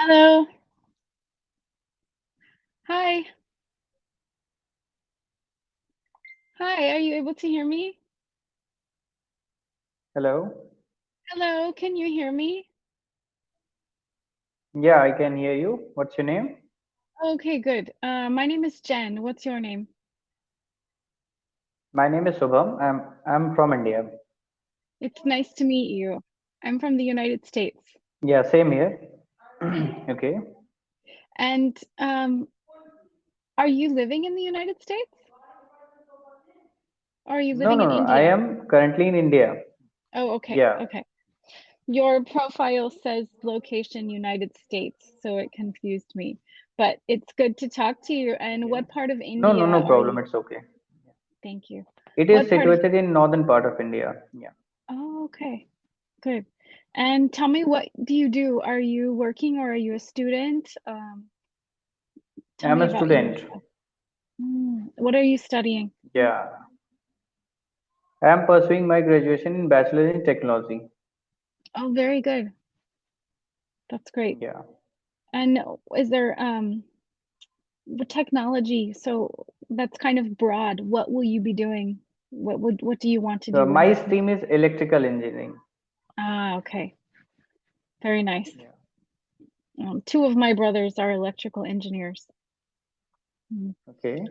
Hello. Hi. Hi, are you able to hear me? Hello. Hello, can you hear me? Yeah, I can hear you. What's your name? Okay, good. My name is Jen. What's your name? My name is Subham. I'm from India. It's nice to meet you. I'm from the United States. Yeah, same here. Okay. And are you living in the United States? Or are you No, living no, in no. I India? am currently in India. Oh, okay, Yeah. okay. Your profile says location United States, so it confused me. But it's good to talk to you. And Okay. what part of No, no, India no are problem. you? It's okay. Thank you. It is What part of? situated in northern part of India. Yeah. Oh, okay. Good. And tell me, what do you do? Are you working or are you a student? Tell I'm me a about student. yourself. What are you studying? Yeah. I'm pursuing my graduation in Bachelor in Technology. Oh, very good. That's great. Yeah. And is there what technology? So that's kind of broad. What will you be doing? What do you want to do when My you finish? stream is electrical engineering. Ah, okay. Very nice. Yeah. Two of my brothers are electrical engineers. Mm. Okay.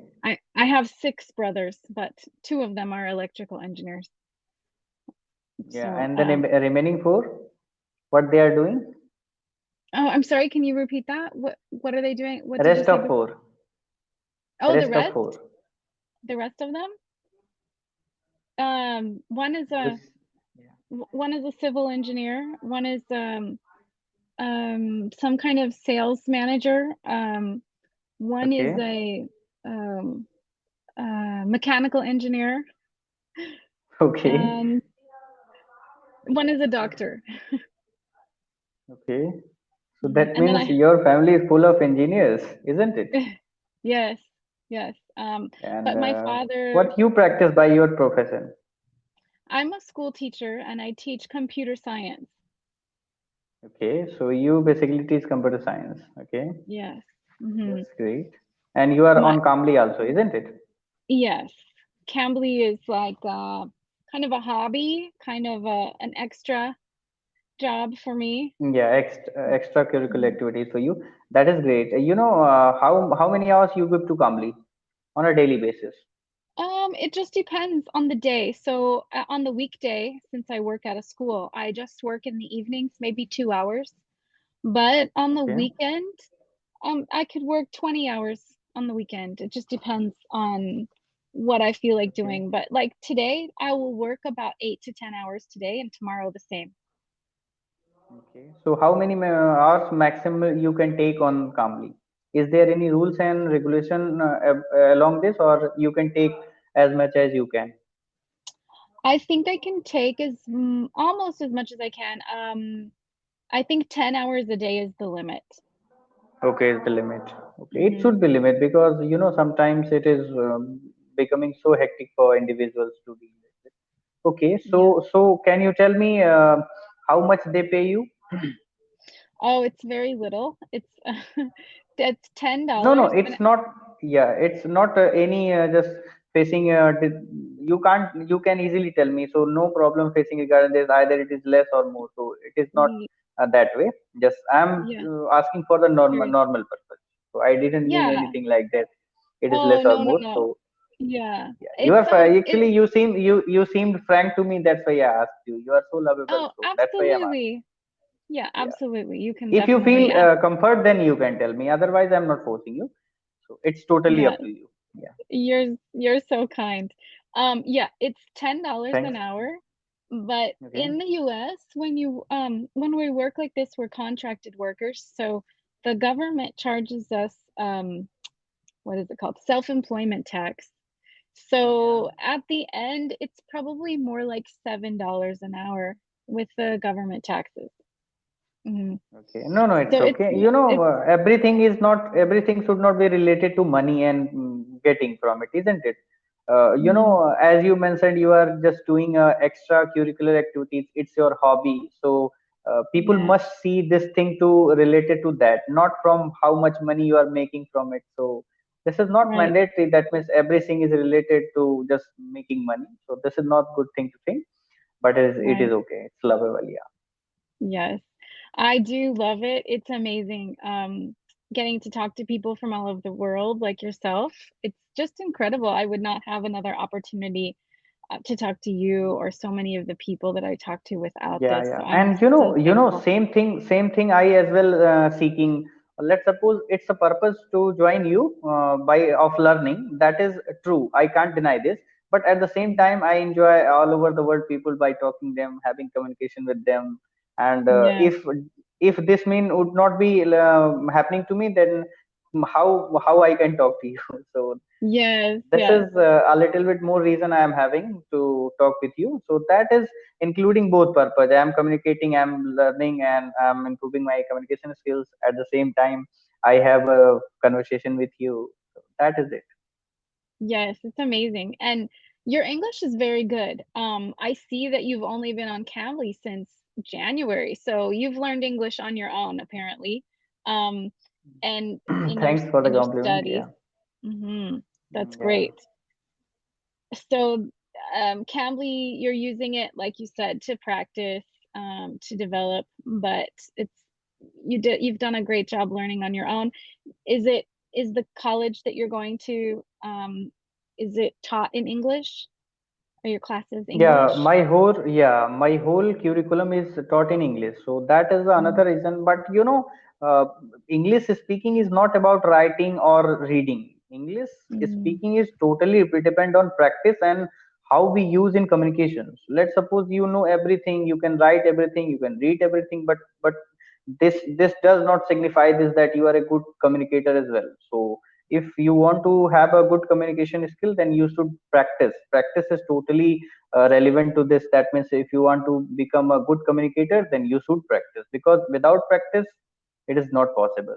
I have six brothers, but two of them are electrical engineers. Yeah. So, And the remaining four, what they are doing? oh, I'm sorry, can you repeat that? What are they doing? What did you Rest say of before? four. Oh, the Rest of rest? four. The rest of them? One is This. a Yeah. one is a civil engineer, one is some kind of sales manager, one is Okay. a um mechanical engineer, Okay. and one is a doctor. Okay. So that And then means your family is full of engineers, isn't it? yes, yes. And But my father, what you practice by your profession? I'm a school teacher and I teach computer science. Okay. So you basically teach computer science. Okay. Yes. Hmm. That's great. And you are My on Cambly also, isn't it? yes. Cambly is like kind of a hobby, kind of an extra job for me. Yeah. Extracurricular Mhm. activities for you. That is great. How many hours you give to Cambly on a daily basis? It just depends on the day. So on the weekday, since I work at a school, I just work in the evenings, maybe 2 hours. But on the Okay. weekend, I could work 20 hours on the weekend. It just depends on what I feel like Okay. doing. But like today, I will work about 8 to 10 hours today, and tomorrow the same. Okay. So how many hours maximum you can take on Cambly? Is there any rules and regulation along this, or you can take as much as you can? I think I can take almost as much as I can. I think 10 hours a day is the limit. Okay, is the limit. Okay, it Hmm. should be limit because sometimes it is becoming so hectic for individuals to deal with it. Okay, Yeah. so can you tell me how much they pay you? Oh, it's very little. It's it's ten No, no, dollars and it's not. Yeah, it's not any just facing. You can't. You can easily tell me. So no problem facing regarding this. Either it is less or more. So it is not that way. Just I'm yeah, asking for the sure. normal purpose. So I didn't mean Yeah. anything like that. It is Oh, less or no, no, more. no. So Yeah. yeah, you are It's it's actually you seemed frank to me. That's why I asked you. You are so lovable. oh, So that's why I'm asking. absolutely. Yeah, Yeah. absolutely. You can If you definitely feel ask. comfort, then you can tell me. Otherwise, I'm not forcing you. So it's totally Yeah, up to you. Yeah. you're so kind. Yeah, it's $10 Thanks. an hour, but Okay. in the US, when we work like this, we're contracted workers, so the government charges us what is it called? Self-employment tax. Yeah. So at the end, it's probably more like $7 an hour with the government taxes. Hmm. Okay. No, no, it's So okay. Everything is not, everything should not be related to money and getting from it, isn't it? mhm. As you mentioned, you are just doing extra curricular activities. It's your hobby. So people Yeah, must see this thing to related to that, not from how much money you are making from it. So this is not right, mandatory. That means everything is related to just making money. So this is not good thing to think, but it is right. okay. It's lovable. Yeah. Yes, I do love it. It's amazing. Getting to talk to people from all over the world like yourself. It's just incredible. I would not have another opportunity to talk to you or so many of the people that I talk to without Yeah, this. yeah, So I'm and so thankful. same thing. I as well seeking. Let's suppose it's a purpose to join you by of learning. That is true. I can't deny this. But at the same Mm. time, I enjoy all over the world people by talking them, having communication with them. And Yes, if this mean would not be happening to me, then how I can talk to you? So yes, this yes, is a little bit more reason I am having to talk with you. So that is including both purpose. I am communicating, I am learning, and I am improving my communication skills. At the same time, I have a conversation with you. So that is it. yes. It's amazing. And your English is very good. I see that you've only been on Cambly since January, so you've learned English on your own, apparently. Um, and Thanks for the in your compliment. studies. Yeah. Hmm. That's Yeah. great. So, Cambly, you're using it, like you said, to practice, to develop, but you've done a great job learning on your own. Is the college that you're going to, is it taught in English? Are your classes English? My whole curriculum is taught in English. So that is Mm, another reason. But uh, English speaking is not about writing or reading. English mm, speaking is totally depend on practice and how we use in communications. Let's suppose you know everything, you can write everything, you can read everything, but this does not signify this that you are a good communicator as well. So if you want to have a good communication skill, then you should practice is totally relevant to this. That means if you want to become a good communicator, then you should practice, because without practice it is not possible.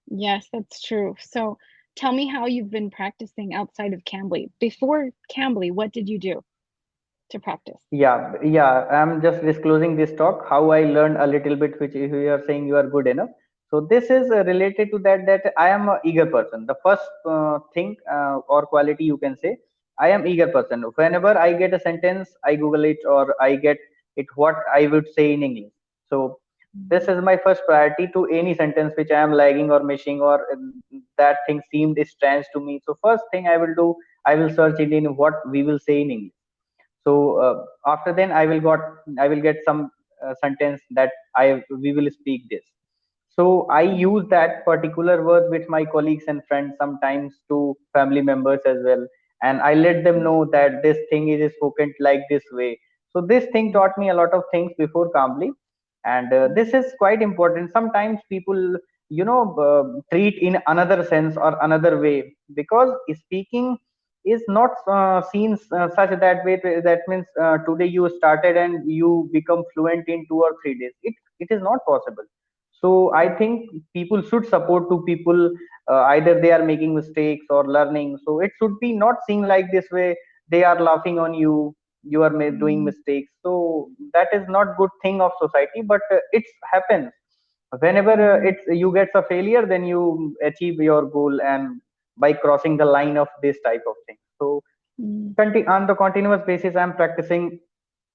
yes, that's true. So, tell me how you've been practicing outside of Cambly. Before Cambly, what did you do to practice? Yeah, I'm just disclosing this talk how I learned a little bit, which you are saying you are good enough. So this is related to that I am a eager person. The first thing or quality you can say, I am eager person. Whenever I get a sentence, I google it or I get it what I would say in English. So this Mm, is my first priority to any sentence which I am lagging or missing, or that thing seemed strange to me. So first thing I will do, I will search it in what we will say in English. So after then I will get some sentence that I we will speak this. So I use mm, that particular word with my colleagues and friends, sometimes to family members as well, and I let them mm, know that this thing is spoken like this way. So this thing mm, taught me a lot of things before Cambly, and this mm, is quite important. Sometimes people treat in another sense or another way, because speaking is not seen such that way. That means today you started and you become fluent in 2 or 3 days. It is not possible. So I mm, think people should support to people, either they are making mistakes or learning. So it should be not seen like this way, they are laughing on you, you are doing mm, mistakes. So that is not good thing of society, but it happens whenever mm, it's you get a failure, then you achieve your goal, and by crossing the line of this type of thing. So mm, on the continuous basis I'm practicing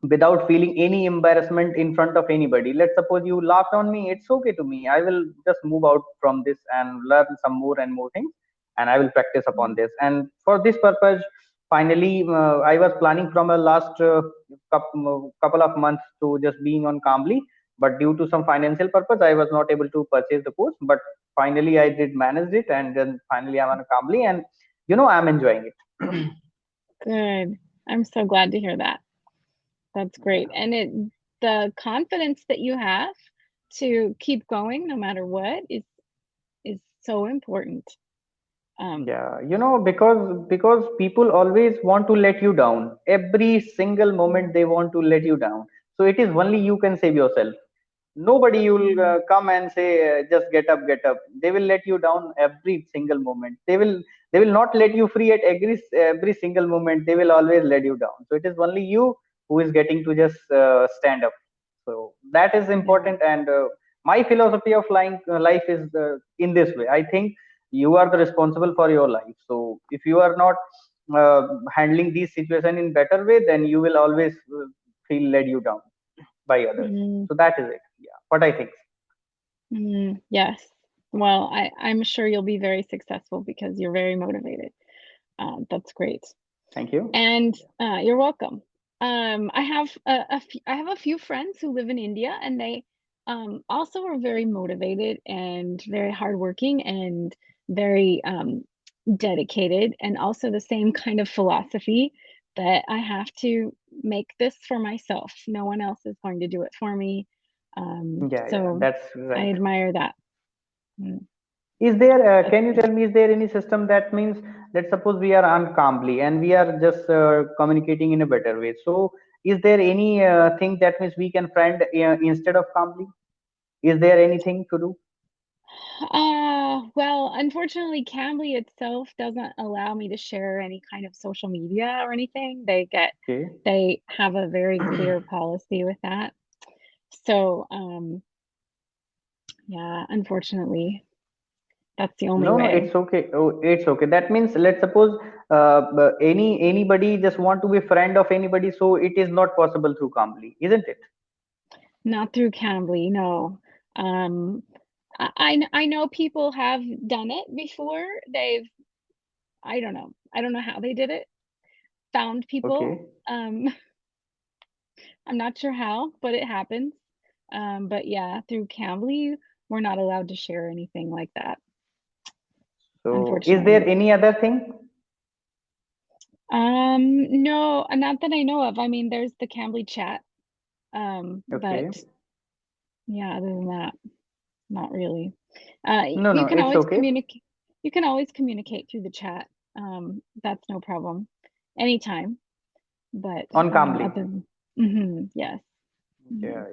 without feeling any embarrassment in front of anybody. Let's suppose you laughed on me, it's okay to me. I will just move out from this and learn some more and more things, and I will practice upon mm, this. And for this purpose, finally, I was planning from a last couple of months to just being on Cambly, but due to some financial purpose, I was not able to purchase the course. But finally, I did manage it, and then finally, I'm on Cambly, and I'm enjoying it. good. I'm so glad to hear that. That's great. Yeah. And the confidence that you have to keep going no matter what is so important. Um, Yeah, because people always want to let you down. Every single moment mm, they want to let you down. So it is only you can save yourself. Nobody will mm, come and say just get up, get up. They will let you down every single moment. They will not let you free at every single moment. They will always let you down. So it is only you who is getting to just stand up. So that is Yeah. important. And my philosophy of life is in this way. I think you are the responsible for your life. So if you are not handling these situation in better way, then you will always feel led you down by others. Mm, So that is it. Yeah, what I think. yes. Well, I'm sure you'll be very successful because you're very motivated. That's great. Thank you. And you're welcome. I have a few friends who live in India, and they also are very motivated and very hardworking and very dedicated, and also the same kind of philosophy that I have to make this for myself. No one else is going to do it for me. Yeah, yeah, So that's I right. admire that. Mm, Is there, that's can you good. tell me, is there any system that means, let's suppose we are on Cambly and we are just communicating in a better way. So, is there any thing that means we can friend instead of Cambly? Is there anything to do? Well, unfortunately, Cambly itself doesn't allow me to share any kind of social media or anything. Okay. They have a very clear policy with that. So, yeah, unfortunately, that's the only No, no, way. it's okay. Oh, it's okay. That means, let's suppose anybody just want to be friend of anybody, so it is not possible through Cambly, isn't it? Not through Cambly, no. Um, I know people have done it before. I don't know. I don't know how they did it. Found people. Okay. I'm not sure how, but it happens. But yeah, through Cambly, we're not allowed to share anything like that, So, is there unfortunately. any other thing? No, not that I know of. I mean, there's the Cambly chat. But Okay. yeah, other than that, not really. No, no, You can it's always okay. communicate. You can always communicate through the chat. That's no problem, anytime. But On Cambly. other than, yes, hmm Yeah.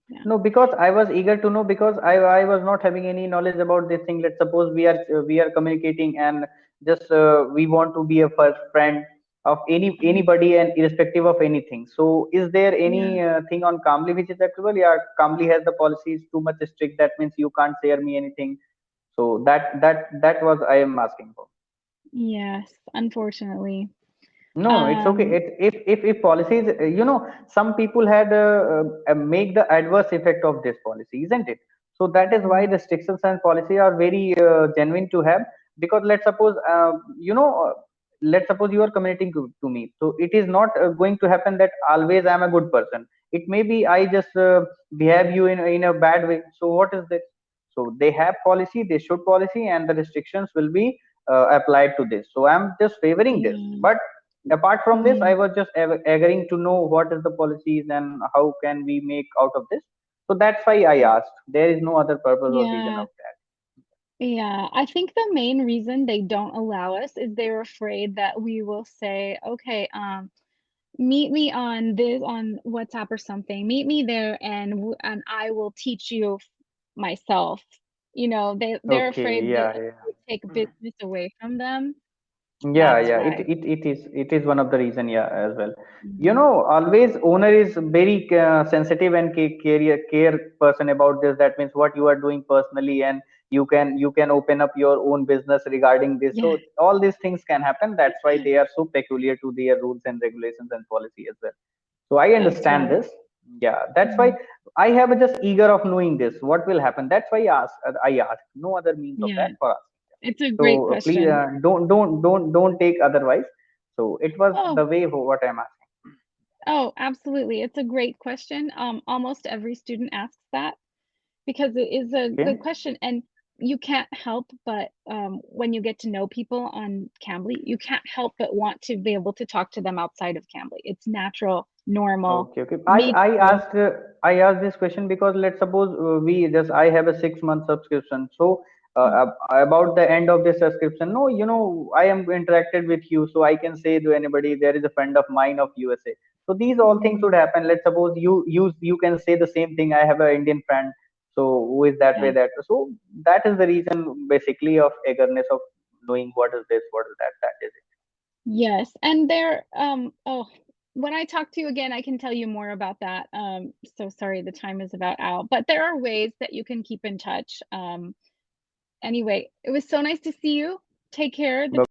yeah, No, because I was eager to know, because I was not having any knowledge about this thing. Let's suppose we are communicating and just we want to be a first friend of mhm, anybody and irrespective of anything. So is there yeah, any thing on Cambly which is acceptable? Yeah, Cambly has the policies too much strict. That means you can't share me anything. So that was I am asking for. yes. Unfortunately, No, no, it's okay. um, If policies, some people had make the adverse effect of this policy, isn't it? So that is why mm, restrictions and policy are very genuine to have. Because let's suppose you are communicating to me. So it is not going to happen that always I'm a good person. It may be I just behave you in a bad way. So what is this? So they have policy, they should policy, and the restrictions will be applied to this. So I'm just favoring this, yeah, but apart from this, I mm, was just agreeing to know what is the policies and how can we make out of this. So that's why I asked. There is no other purpose or reason yeah. of that. Yeah, I think the main reason they don't allow us is they're afraid that we will say, okay, meet me on WhatsApp or something. Meet me there, and I will teach you myself. They're Okay, afraid that yeah, it yeah. would take business away from them. Yeah, That's yeah, why. it is one of the reason, yeah, as well. Mhm. Always owner is very sensitive and care person about this. That means what you are doing personally, and you can open up your own business regarding this. Yeah, So all these things can happen. That's why they are so peculiar to their rules and regulations and policy as well. So I that's understand right. this. Yeah, that's why Mhm. I have a just eager of knowing this. What will happen? That's why I ask. No other means of that Yeah, for us. it's a great So please question. don't take otherwise. So it was Oh, the way for what I'm asking. oh, absolutely. It's a great question. Almost every student asks that, because it is a Okay. good question, and you can't help but when you get to know people on Cambly, you can't help but want to be able to talk to them outside of Cambly. It's natural, normal. Okay, okay. I Me I too. asked uh, I asked this question because let's suppose I have a 6 month subscription. So Mm, about the end of this subscription, no, I am interacted with you, so I can say to anybody there is a friend of mine of USA. So these all things mm, would happen. Let's suppose you can say the same thing. I have an Indian friend, so who is that way yeah. that. So that is the reason basically of eagerness of knowing what is this, what is that. That is it. Yes, and they're oh, when I talk to you again, I can tell you more about that. So sorry, the time is about out, but there are ways that you can keep in touch. Anyway, it was so nice to see you. Take care. The